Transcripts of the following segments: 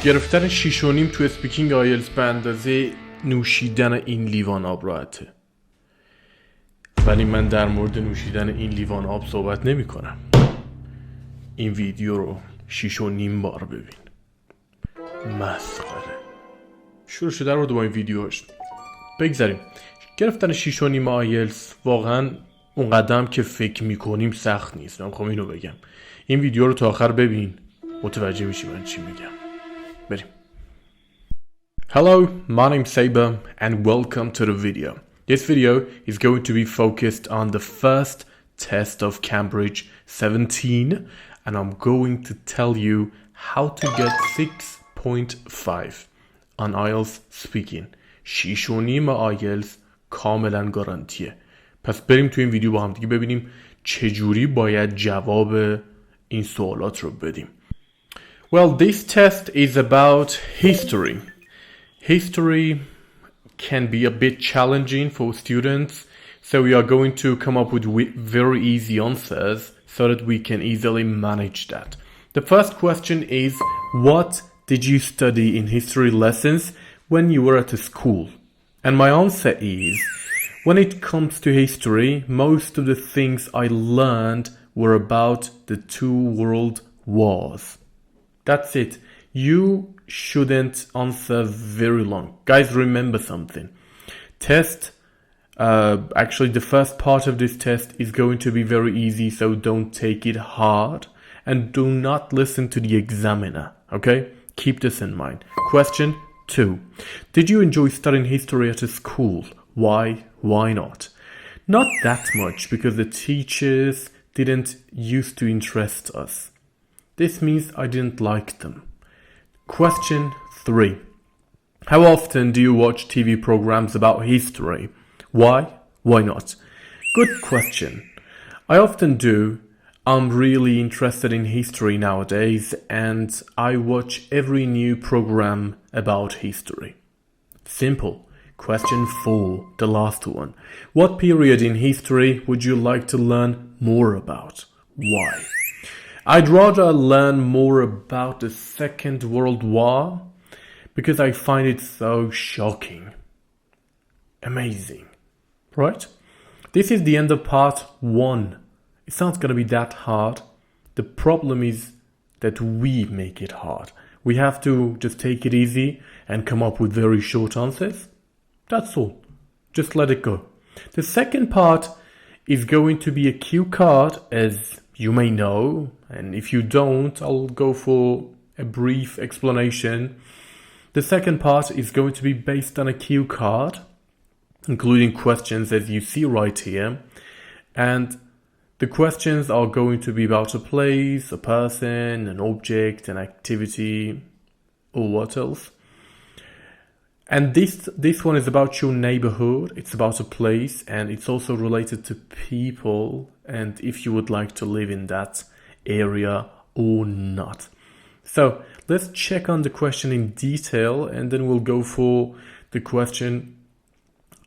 گرفتن 6.5 تو اسپیکینگ آیلتس به اندازه نوشیدن این لیوان آب راحته. ولی من در مورد نوشیدن این لیوان آب صحبت نمی کنم. این ویدیو رو 6.5 بار ببین. مسخره. شروع شده رو با این ویدیوش. بگذاریم. گرفتن 6.5 آیلتس واقعا اون قدم که فکر میکنیم سخت نیست. من میخوام اینو بگم. این ویدیو رو تا آخر ببین. متوجه میشی من چی میگم. بریم. Hello, my name's Saber and welcome to the video. This video is going to be focused on the first test of Cambridge 17 and I'm going to tell you how to get 6.5 on IELTS speaking. 6.5 آیلتس کاملا گارانتیه. پس بریم تو این ویدیو با هم دیگه ببینیم چجوری باید جواب این سوالات رو بدیم. Well, this test is about history. History can be a bit challenging for students, so we are going to come up with very easy answers so that we can easily manage that. The first question is, what did you study in history lessons when you were at a school? And my answer is, when it comes to history, most of the things I learned were about the two world wars. That's it. You shouldn't answer very long. Guys, remember something. Actually the first part of this test is going to be very easy, so don't take it hard and do not listen to the examiner, okay? Keep this in mind. Question 2. Did you enjoy studying history at a school? Why? Why not? Not that much, because the teachers didn't used to interest us. This means I didn't like them. Question 3. How often do you watch TV programs about history? Why? Why not? Good question. I often do. I'm really interested in history nowadays and I watch every new program about history. Simple. Question 4, the last one. What period in history would you like to learn more about? Why? I'd rather learn more about the Second World War because I find it so shocking. Amazing. Right? This is the end of part 1. It's not going to be that hard. The problem is that we make it hard. We have to just take it easy and come up with very short answers. That's all. Just let it go. The second part is going to be a cue card, as you may know, and if you don't, I'll go for a brief explanation. The second part is going to be based on a cue card, including questions as you see right here, and the questions are going to be about a place, a person, an object, an activity, or what else. And this one is about your neighborhood, it's about a place, and it's also related to people, and if you would like to live in that area or not. So let's check on the question in detail, and then we'll go for the question,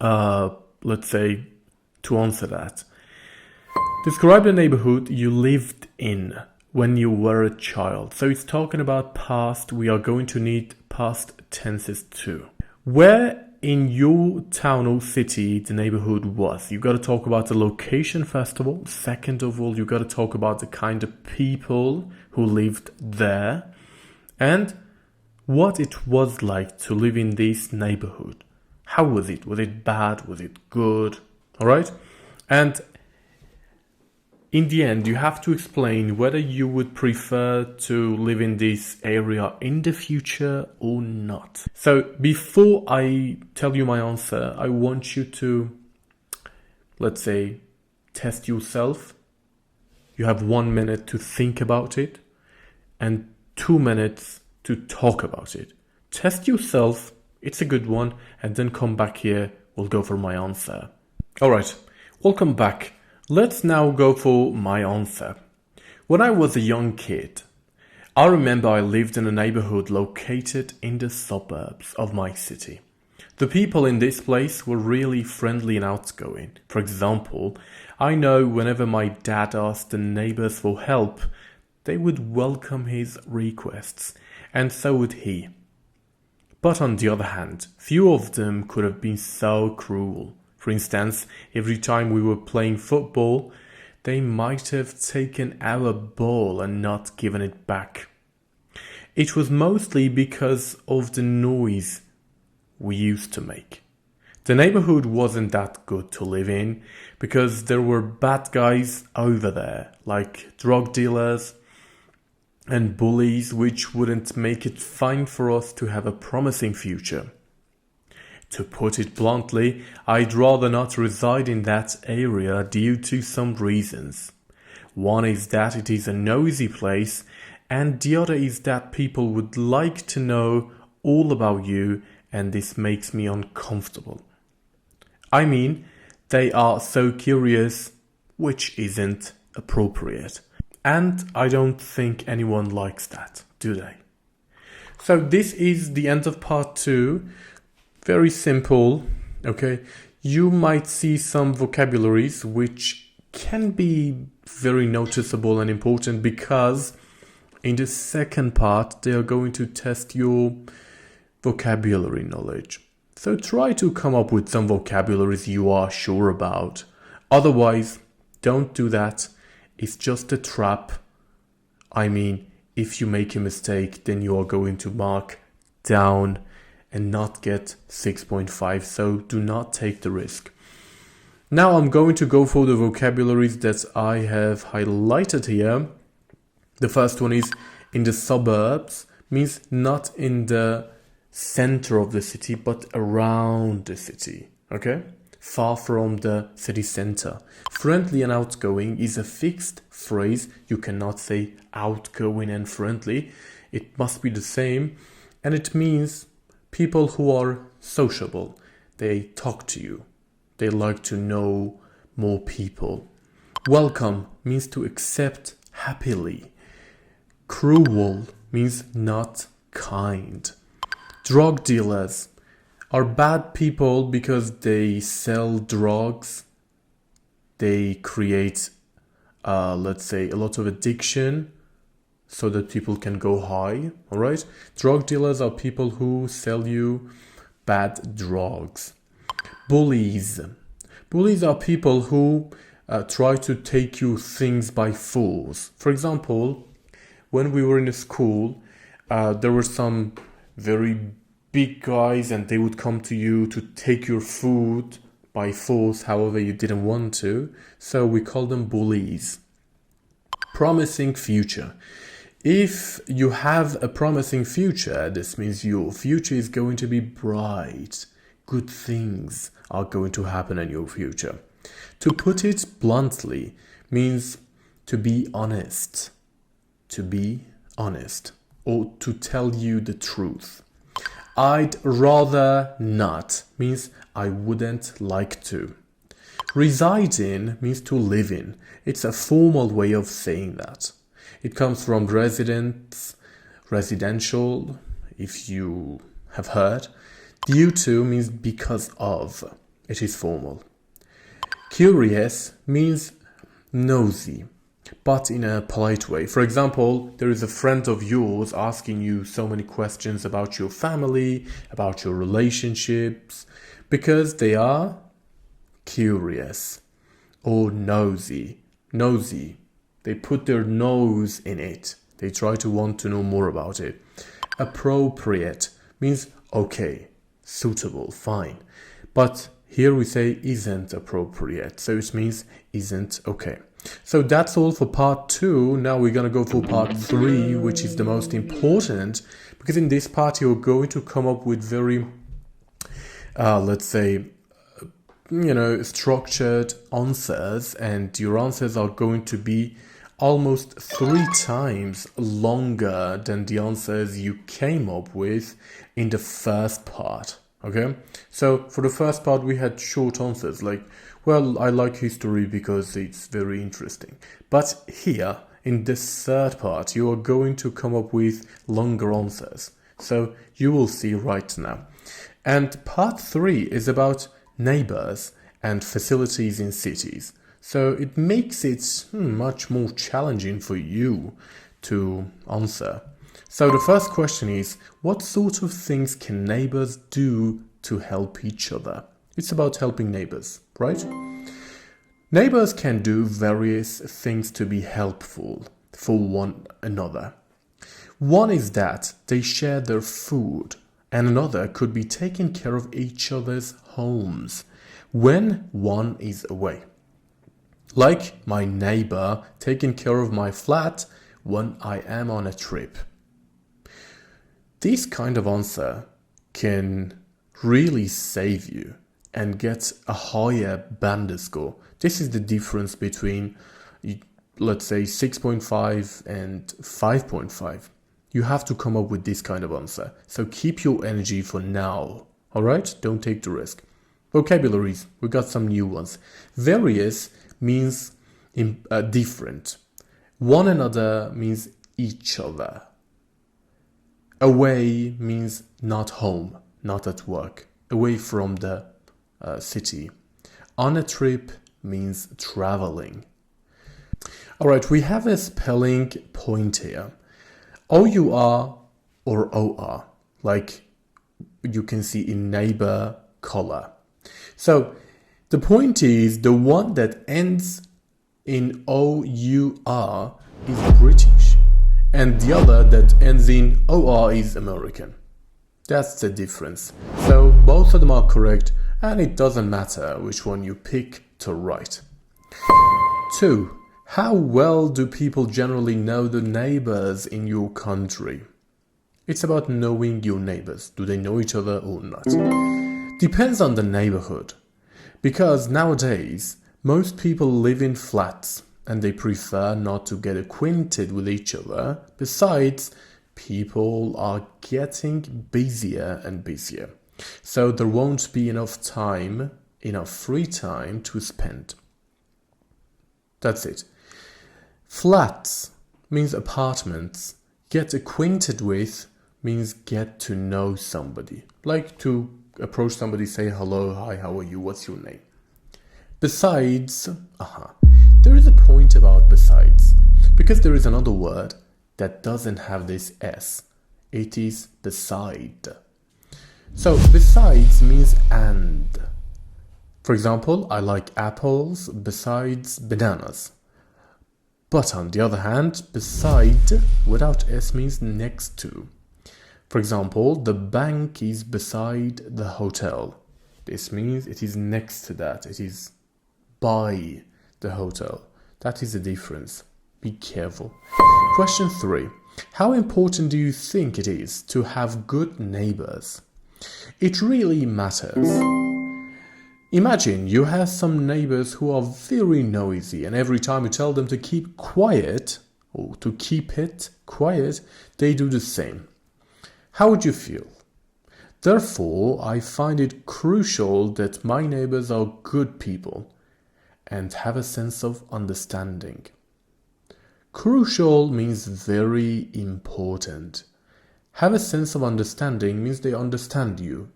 let's say, to answer that. Describe the neighborhood you lived in when you were a child. So it's talking about past. We are going to need past tenses too. Where in your town or city the neighborhood was? You got to talk about the location first of all. Second of all, you got to talk about the kind of people who lived there and what it was like to live in this neighborhood. How was it? Was it bad? Was it good? All right? And in the end, you have to explain whether you would prefer to live in this area in the future or not. So before I tell you my answer, I want you to, let's say, test yourself. You have 1 minute to think about it and 2 minutes to talk about it. Test yourself, it's a good one, and then come back here, we'll go for my answer. All right, welcome back. Let's now go for my answer. When I was a young kid, I remember I lived in a neighborhood located in the suburbs of my city. The people in this place were really friendly and outgoing. For example, I know whenever my dad asked the neighbors for help, they would welcome his requests. and so would he. But on the other hand, few of them could have been so cruel. For instance, every time we were playing football, they might have taken our ball and not given it back. It was mostly because of the noise we used to make. The neighborhood wasn't that good to live in because there were bad guys over there, like drug dealers and bullies, which wouldn't make it fine for us to have a promising future. To put it bluntly, I'd rather not reside in that area due to some reasons. One is that it is a noisy place, and the other is that people would like to know all about you, and this makes me uncomfortable. I mean, they are so curious, which isn't appropriate. And I don't think anyone likes that, do they? So this is the end of part 2. Very simple, okay? You might see some vocabularies which can be very noticeable and important because in the second part they are going to test your vocabulary knowledge. So try to come up with some vocabularies you are sure about. Otherwise, don't do that. It's just a trap. I mean, if you make a mistake, then you are going to mark down and not get 6.5. So do not take the risk. Now I'm going to go for the vocabularies that I have highlighted here. The first one is in the suburbs, means not in the center of the city, but around the city, okay? Far from the city center. Friendly and outgoing is a fixed phrase. You cannot say outgoing and friendly. It must be the same. And it means people who are sociable. They talk to you. They like to know more people. Welcome means to accept happily. Cruel means not kind. Drug dealers are bad people because they sell drugs. They create, let's say, a lot of addiction so that people can go high. All right? Drug dealers are people who sell you bad drugs. Bullies. Bullies are people who try to take you things by force. For example, when we were in a school, there were some very big guys and they would come to you to take your food by force, however you didn't want to. So we call them bullies. Promising future. If you have a promising future, this means your future is going to be bright. Good things are going to happen in your future. To put it bluntly means to be honest. To be honest, or to tell you the truth. I'd rather not means I wouldn't like to. Reside in means to live in. It's a formal way of saying that. It comes from residence, residential, if you have heard. Due to means because of. It is formal. Curious means nosy, but in a polite way. For example, there is a friend of yours asking you so many questions about your family, about your relationships, because they are curious or nosy. Nosy. They put their nose in it. They try to want to know more about it. Appropriate means okay, suitable, fine. But here we say isn't appropriate. So it means isn't okay. So that's all for part 2. Now we're going to go for part 3, which is the most important, because in this part you're going to come up with very, let's say, structured answers, and your answers are going to be almost 3 times longer than the answers you came up with in the first part. Okay, so for the first part we had short answers like, well, I like history because it's very interesting. But here in this third part you are going to come up with longer answers. So you will see right now. And part 3 is about neighbors and facilities in cities. So it makes it much more challenging for you to answer. So the first question is, what sort of things can neighbors do to help each other? It's about helping neighbors, right? Neighbors can do various things to be helpful for one another. One is that they share their food, and another could be taking care of each other's homes when one is away. Like my neighbor taking care of my flat when I am on a trip. This kind of answer can really save you and get a higher band score. This is the difference between, let's say, 6.5 and 5.5. You have to come up with this kind of answer. So keep your energy for now. Alright? Don't take the risk. Vocabularies. We got some new ones. Various means different. One another means each other. Away means not home, not at work. Away from the city. On a trip means traveling. Alright, we have a spelling point here. O-U-R or O-R, like you can see in neighbor color. So the point is the one that ends in O-U-R is British and the other that ends in O-R is American. That's the difference. So both of them are correct and it doesn't matter which one you pick to write. 2. How well do people generally know the neighbors in your country? It's about knowing your neighbors. Do they know each other or not? Depends on the neighborhood. Because nowadays, most people live in flats and they prefer not to get acquainted with each other. Besides, people are getting busier and busier. So there won't be enough time, enough free time to spend. That's it. Flats means apartments. Get acquainted with means get to know somebody. Like to approach somebody, say hello, hi, how are you, what's your name? Besides, there is a point about besides. Because there is another word that doesn't have this S. It is beside. So besides means and. For example, I like apples besides bananas. But on the other hand, beside without S means next to. For example, the bank is beside the hotel. This means it is next to that. It is by the hotel. That is the difference. Be careful. Question 3. How important do you think it is to have good neighbors? It really matters. Imagine you have some neighbors who are very noisy and every time you tell them to keep quiet or to keep it quiet, they do the same. How would you feel? Therefore, I find it crucial that my neighbors are good people and have a sense of understanding. Crucial means very important. Have a sense of understanding means they understand you.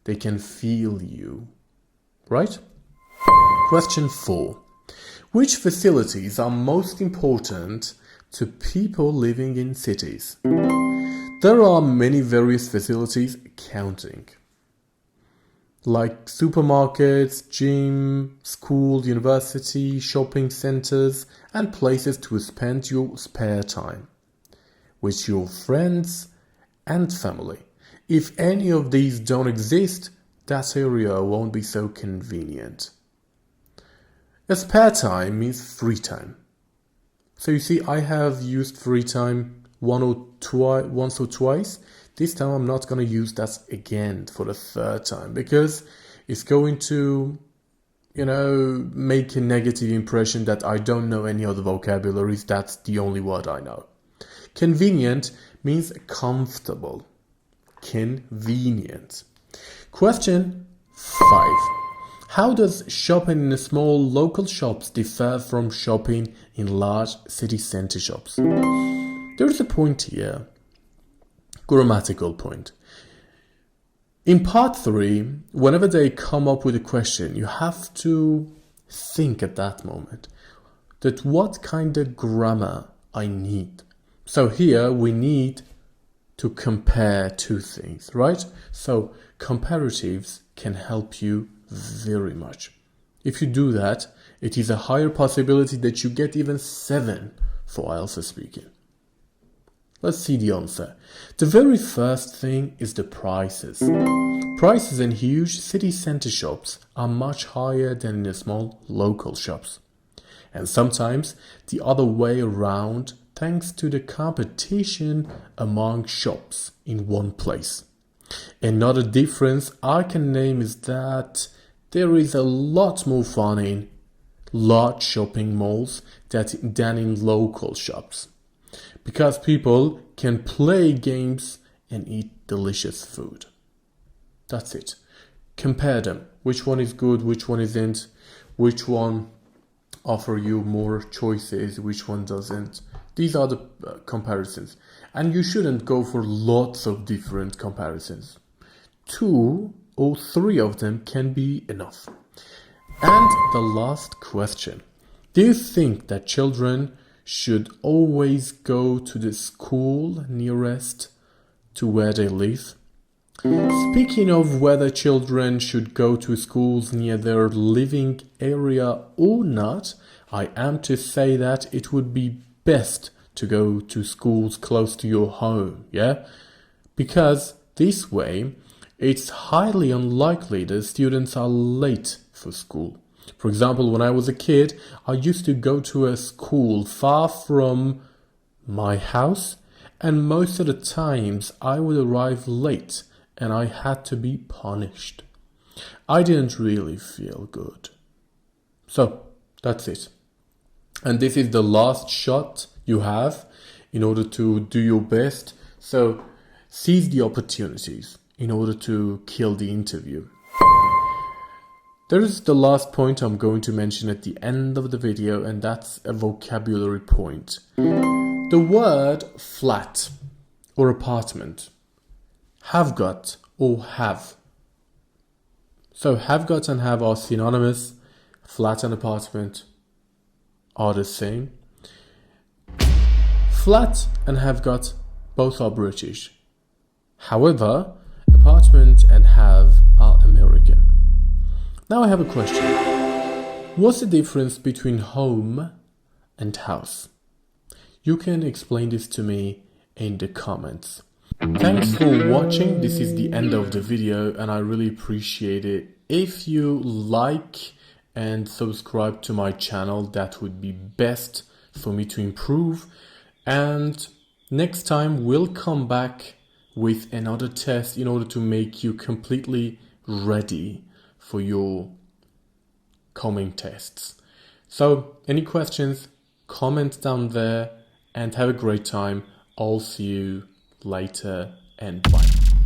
They can feel you. Right? Question 4. Which facilities are most important to people living in cities? There are many various facilities counting. Like supermarkets, gym, school, university, shopping centers, and places to spend your spare time with your friends and family. If any of these don't exist, that area won't be so convenient. A spare time means free time. So you see, I have used free time once or twice. This time I'm not going to use that again for the third time because it's going to, make a negative impression that I don't know any other vocabularies. That's the only word I know. Convenient means comfortable. Convenient. Question 5. How does shopping in small local shops differ from shopping in large city center shops? There is a point here. Grammatical point. In part 3, whenever they come up with a question, you have to think at that moment that what kind of grammar I need. So here we need to compare two things, right? So comparatives can help you very much. If you do that, it is a higher possibility that you get even 7 for IELTS speaking. Let's see the answer. The very first thing is the prices. Prices in huge city center shops are much higher than in the small local shops. And sometimes the other way around, thanks to the competition among shops in one place. Another difference I can name is that there is a lot more fun in large shopping malls than in local shops. Because people can play games and eat delicious food. That's it. Compare them. Which one is good, which one isn't, which one offer you more choices, which one doesn't. These are the comparisons. And you shouldn't go for lots of different comparisons. 2 or 3 of them can be enough. And the last question. Do you think that children should always go to the school nearest to where they live? Speaking of whether children should go to schools near their living area or not, I am to say that it would be best to go to schools close to your home, yeah? Because this way, it's highly unlikely that students are late for school. For example, when I was a kid, I used to go to a school far from my house, and most of the times I would arrive late and I had to be punished. I didn't really feel good. So, that's it. And this is the last shot you have in order to do your best. So, seize the opportunities in order to kill the interview. There is the last point I'm going to mention at the end of the video, and that's a vocabulary point. The word flat or apartment, have got or have. So have got and have are synonymous. Flat and apartment are the same. Flat and have got both are British. However, apartment and have are American. Now I have a question. What's the difference between home and house? You can explain this to me in the comments. Thanks for watching. This is the end of the video and I really appreciate it. If you like and subscribe to my channel, that would be best for me to improve. And next time we'll come back with another test in order to make you completely ready for your coming tests. So any questions, comment down there and have a great time. I'll see you later and bye.